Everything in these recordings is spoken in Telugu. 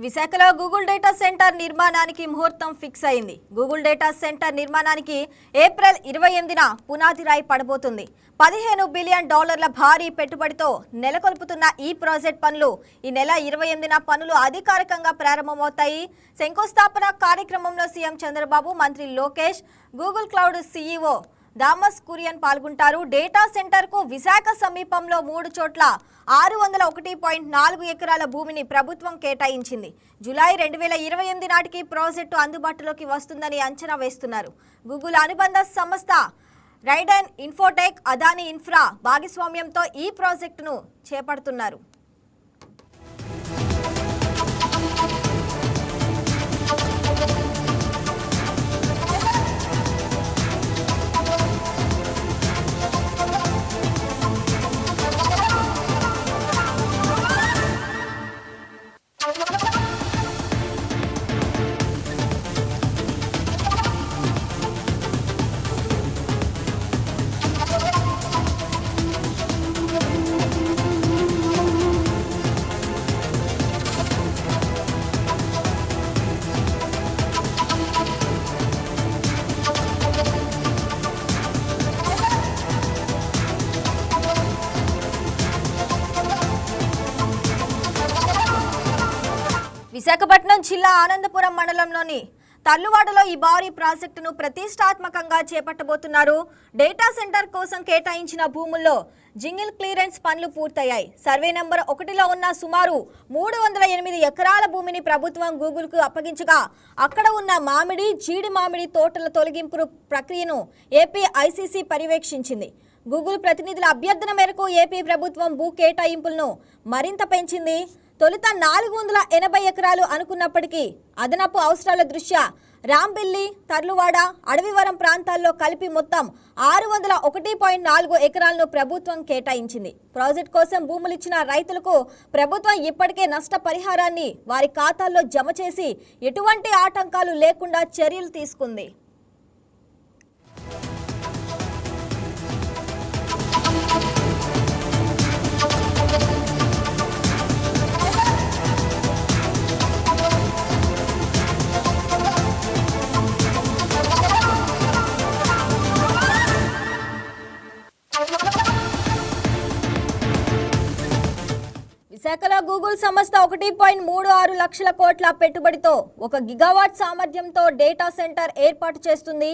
విశాఖలో గూగుల్ డేటా సెంటర్ నిర్మాణానికి ముహూర్తం ఫిక్స్ అయింది. గూగుల్ డేటా సెంటర్ నిర్మాణానికి ఏప్రిల్ 28న పునాది రాయి పడబోతుంది. $15 బిలియన్ భారీ పెట్టుబడితో నెలకొల్పుతున్న ఈ ప్రాజెక్ట్ పనులు ఈ నెల 28న పనులు అధికారికంగా ప్రారంభమవుతాయి. శంకుస్థాపన కార్యక్రమంలో సీఎం చంద్రబాబు, మంత్రి Lokesh, Google Cloud CEO Thomas Kurian పాల్గొంటారు. డేటా సెంటర్ కు విశాఖ సమీపంలో 3 చోట్ల 601.4 ఎకరాల భూమిని ప్రభుత్వం కేటాయించింది. జూలై 2028 నాటికి ప్రాజెక్టు అందుబాటులోకి వస్తుందని అంచనా వేస్తున్నారు. గూగుల్ అనుబంధ సంస్థ రైడెన్ ఇన్ఫోటెక్, అదానీ ఇన్ఫ్రా భాగస్వామ్యంతో ఈ ప్రాజెక్టును చేపడుతున్నారు. విశాఖపట్నం జిల్లా ఆనందపురం మండలంలోని తర్లువాడలో ఈ భారీ ప్రాజెక్టును ప్రతిష్టాత్మకంగా చేపట్టబోతున్నారు. డేటా సెంటర్ కోసం కేటాయించిన భూముల్లో జింగిల్ క్లియరెన్స్ పనులు పూర్తయ్యాయి. సర్వే నెంబర్ 1లో ఉన్న సుమారు 308 ఎకరాల భూమిని ప్రభుత్వం గూగుల్కు అప్పగించగా అక్కడ ఉన్న మామిడి, జీడి మామిడి తోటల తొలగింపు ప్రక్రియను ఏపీ ఐసీసీ పర్యవేక్షించింది. గూగుల్ ప్రతినిధుల అభ్యర్థన మేరకు ఏపీ ప్రభుత్వం భూ కేటాయింపులను మరింత పెంచింది. తొలుత 480 ఎకరాలు అనుకున్నప్పటికీ అదనపు అవసరాల దృష్ట్యా రాంబిల్లి, తర్లువాడ, అడవివరం ప్రాంతాల్లో కలిపి మొత్తం 601.4 ఎకరాలను ప్రభుత్వం కేటాయించింది. ప్రాజెక్ట్ కోసం భూములిచ్చిన రైతులకు ప్రభుత్వం ఇప్పటికే నష్టపరిహారాన్ని వారి ఖాతాల్లో జమ చేసి ఎటువంటి ఆటంకాలు లేకుండా చర్యలు తీసుకుంది. విశాఖలో గూగుల్ సంస్థ 1.36 లక్షల కోట్ల పెట్టుబడితో 1 గిగావాట్ సామర్థ్యంతో డేటా సెంటర్ ఏర్పాటు చేస్తుంది.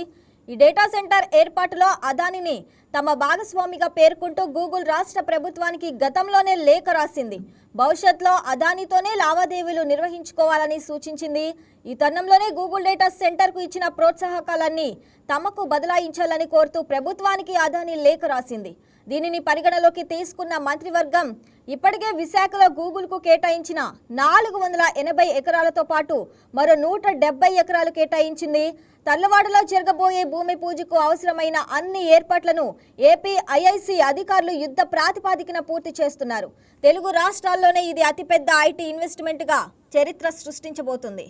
ఈ డేటా సెంటర్ ఏర్పాటులో అదానిని తమ భాగస్వామిగా పేర్కొంటూ గూగుల్ రాష్ట్ర ప్రభుత్వానికి గతంలోనే లేఖ రాసింది. భవిష్యత్తులో అదానితోనే లావాదేవీలు నిర్వహించుకోవాలని సూచించింది. ఈ తరుణంలోనే గూగుల్ డేటా సెంటర్కు ఇచ్చిన ప్రోత్సాహకాలన్నీ తమకు బదలాయించాలని కోరుతూ ప్రభుత్వానికి అదాని లేఖ రాసింది. దీనిని పరిగణలోకి తీసుకున్న మంత్రివర్గం ఇప్పటికే విశాఖలో గూగుల్కు కేటాయించిన 480 ఎకరాలతో పాటు మరో 170 ఎకరాలు కేటాయించింది. తర్లువాడలో జరగబోయే భూమి పూజకు అవసరమైన అన్ని ఏర్పాట్లను ఏపీ ఐఐసి అధికారులు యుద్ధ ప్రాతిపదికన పూర్తి చేస్తున్నారు. తెలుగు రాష్ట్రాల్లోనే ఇది అతిపెద్ద ఐటీ ఇన్వెస్ట్మెంట్గా చరిత్ర సృష్టించబోతుంది.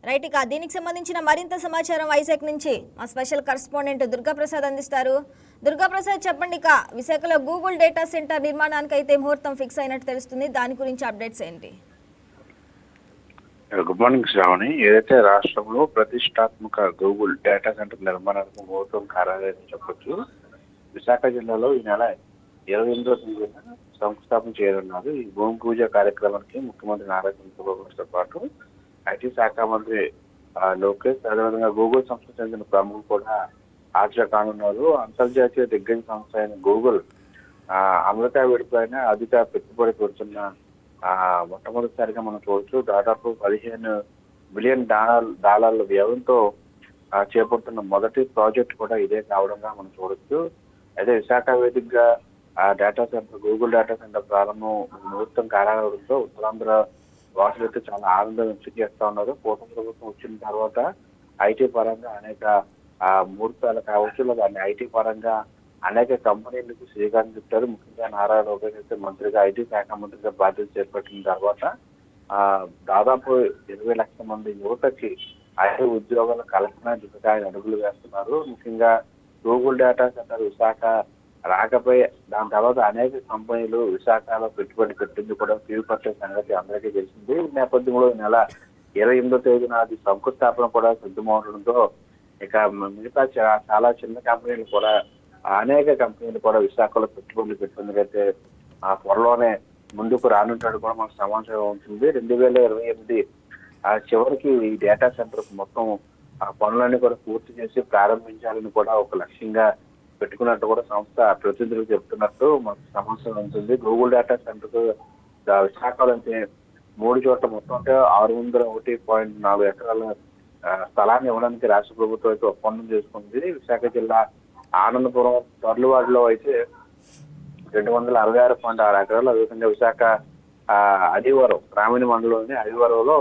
రైట్, ఇక దీనికి సంబంధించిన మరింత సమాచారం వైజాగ్ నుంచి మా స్పెషల్ కరెస్పాండెంట్ దుర్గాప్రసాద్ అందిస్తారు. దుర్గాప్రసాద్, చెప్పండి, ఇక విశాఖలో గూగుల్ డేటా సెంటర్ నిర్మాణానికి అయితే ముహూర్తం ఫిక్స్ అయినట్టు తెలుస్తుంది. దాని గురించి అప్డేట్స్ ఏంటి? Good morning Shravani. ఏదైతే రాష్ట్రంలో ప్రతిష్టాత్మక గూగుల్ డేటా సెంటర్ నిర్మాణానికి ముహూర్తం ఖరారైందని చెప్పొచ్చు. విశాఖ జిల్లాలో ఈ నెల 28వ తేదీన శంకుస్థాపన చేయనున్నారు. ఈ భూమి పూజ కార్యక్రమానికి ముఖ్యమంత్రి నారా చంద్రబాబుతో పాటు ఐటీ శాఖ మంత్రి లోకేష్, అదేవిధంగా గూగుల్ సంస్థకు చెందిన ప్రముఖులు కూడా హాజరు కానున్నారు. అంతర్జాతీయ దిగ్గజ సంస్థ అయిన గూగుల్ అమెరికా విడుదలైన అధిక పెట్టుబడి పెడుతున్న మొట్టమొదటిసారిగా మనం చూడొచ్చు. దాదాపు $15 బిలియన్ వ్యయంతో చేపడుతున్న మొదటి ప్రాజెక్ట్ కూడా ఇదే కావడంగా మనం చూడొచ్చు. అయితే విశాఖ వేదికగా data centre, Google data centre ప్రారంభం ముహూర్తం ఖరారవడంతో ఉత్తరాంధ్ర వాసులు అయితే చాలా ఆనందం వ్యక్తం చేస్తా ఉన్నారు. కూటమి ప్రభుత్వం వచ్చిన తర్వాత ఐటీ పరంగా అనేక ముహూర్తాలు కావచ్చు, లేదా ఐటీ పరంగా అనేక కంపెనీలకు శ్రీకారం చుట్టారు. ముఖ్యంగా నారా లోకేష్ అయితే మంత్రిగా, ఐటీ శాఖ మంత్రిగా బాధ్యత చేపట్టిన తర్వాత దాదాపు 20 లక్షల మంది యువతకి ఐటీ ఉద్యోగాల కల్పన దిశగా అడుగులు వేస్తున్నారు. ముఖ్యంగా గూగుల్ డేటా సెంటర్ విశాఖ రాకపోయి దాని తర్వాత అనేక కంపెనీలు విశాఖలో పెట్టుబడి పెట్టింది కూడా తీవ్రపట్టే సంగతి అందరికీ తెలిసింది. ఈ నేపథ్యంలో ఈ నెల 28వ తేదీన అది శంకుస్థాపన కూడా సిద్ధమవడంతో ఇక మిగతా చాలా చిన్న కంపెనీలు కూడా అనేక కంపెనీలు కూడా విశాఖలో పెట్టుబడులు పెట్టేందుకైతే ఆ త్వరలోనే ముందుకు రానుంటాడు కూడా మనకు సమాచారం ఉంటుంది. 2028 చివరికి ఈ డేటా సెంటర్ మొత్తం ఆ పనులన్నీ కూడా పూర్తి చేసి ప్రారంభించాలని కూడా ఒక లక్ష్యంగా పెట్టుకున్నట్టు కూడా సంస్థ ప్రతినిధులు చెప్తున్నట్టు మనకు సమాచారం ఉంటుంది. గూగుల్ డేటా సెంటర్ విశాఖలో అయితే 3 చోట్ల మొత్తం అంటే 601.4 ఎకరాల స్థలాన్ని ఇవ్వడానికి రాష్ట్ర ప్రభుత్వం అయితే ఒప్పందం చేసుకుంది. విశాఖ జిల్లా ఆనందపురం తర్లువాడలో అయితే 266.6 ఎకరాలు, అదేవిధంగా విశాఖ అదివరం గ్రామీణ మండలంలోని అదివరంలో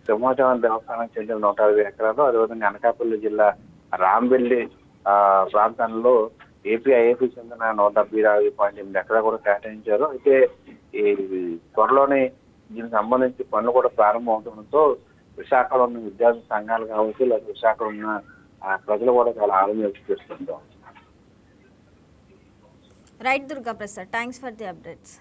సింహాచలం దేవస్థానానికి చెందిన 150 ఎకరాలు, అదేవిధంగా అనకాపల్లి జిల్లా రాంబెల్లి ప్రాంతంలో ఐఏపీ చెందిన 172.8 ఎకరాలు కూడా కేటాయించారు. అయితే ఈ త్వరలోనే దీనికి సంబంధించి పనులు కూడా ప్రారంభం అవుతుండటంతో విశాఖలో ఉన్న విద్యార్థి సంఘాలు కావచ్చు, లేదా విశాఖలో ఉన్న ప్రజలు కూడా చాలా ఆనందం వ్యక్తం చేస్తుంటాం. Right Durga Prasad, thanks for the updates.